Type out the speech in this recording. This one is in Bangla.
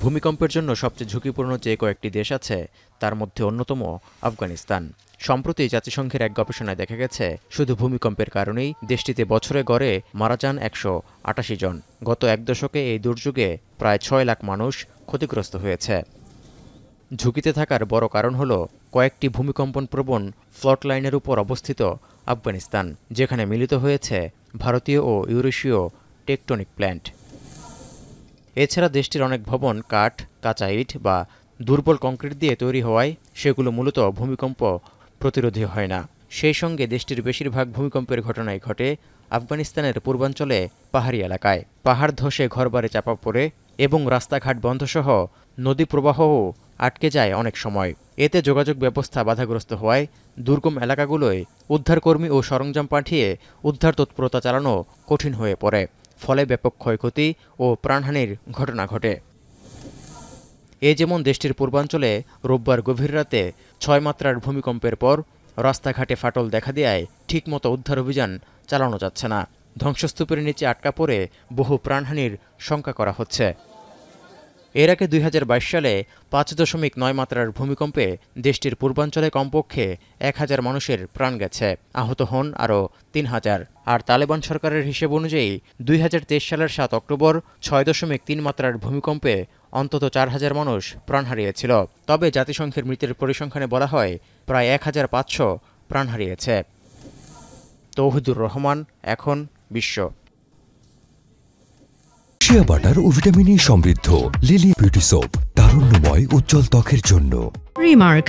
ভূমিকম্পের জন্য সবচেয়ে ঝুঁকিপূর্ণ যে কয়েকটি দেশ আছে তার মধ্যে অন্যতম আফগানিস্তান। সম্প্রতি জাতিসংঘের এক গবেষণায় দেখা গেছে, শুধু ভূমিকম্পের কারণেই দেশটিতে বছরে গড়ে মারা যান ১৮৮ জন। গত এক দশকে এই দুর্যোগে প্রায় ৬ লাখ মানুষ ক্ষতিগ্রস্ত হয়েছে। ঝুঁকিতে থাকার বড় কারণ হল কয়েকটি ভূমিকম্পন-প্রবণ ফল্ট লাইনের উপর অবস্থিত আফগানিস্তান, যেখানে মিলিত হয়েছে ভারতীয় ও ইউরেশীয় টেকটনিক প্ল্যাট। এছাড়া দেশটির অনেক ভবন কাঠ, কাঁচা ইট বা দুর্বল কংক্রিট দিয়ে তৈরি হওয়ায় সেগুলো মূলত ভূমিকম্প প্রতিরোধী হয় না। সেই সঙ্গে দেশটির বেশিরভাগ ভূমিকম্পের ঘটনাই ঘটে আফগানিস্তানের পূর্বাঞ্চলে পাহাড়ি এলাকায়। পাহাড় ধসে ঘরবাড়ি চাপা পড়ে এবং রাস্তাঘাট বন্ধসহ নদী প্রবাহও আটকে যায় অনেক সময়। এতে যোগাযোগ ব্যবস্থা বাধাগ্রস্ত হওয়ায় দুর্গম এলাকাগুলোয় উদ্ধারকর্মী ও সরঞ্জাম পাঠিয়ে উদ্ধার তৎপরতা চালানো কঠিন হয়ে পড়ে। ফলে ব্যাপক ক্ষয়ক্ষতি ও প্রাণহানির ঘটনা ঘটে। যেমন দেশটির পূর্বাঞ্চলে রোববার গভীর রাতে ৬ মাত্রার ভূমিকম্পের পর রাস্তাঘাটে ফাটল দেখা দেয়ায় ঠিকমতো উদ্ধার অভিযান চালানো যাচ্ছে না। ধ্বংসস্তূপের নিচে আটকা পড়ে বহু প্রাণহানির শঙ্কা করা হচ্ছে। এর আগে ২০২২ সালে ৫.৯ মাত্রার ভূমিকম্পে দেশটির পূর্বাঞ্চলে কমপক্ষে ১,০০০ মানুষের প্রাণ গেছে, আহত হন আরও ৩,০০০। আর তালেবান সরকারের হিসেব অনুযায়ী ২০২৩ সালের ৭ অক্টোবর ৬.৩ মাত্রার ভূমিকম্পে অন্তত ৪,০০০ মানুষ প্রাণ হারিয়েছিল। তবে জাতিসংঘের মৃতের পরিসংখ্যানে বলা হয় প্রায় ১,৫০০ প্রাণ হারিয়েছে। তৌহিদুর রহমান, এখন বিশ্ব। শিয়া বাটার ও ভিটামিন ই সমৃদ্ধ লিলি বিউটি সোপ, তারুণ্যময় উজ্জ্বল ত্বকের জন্য। রিমার্ক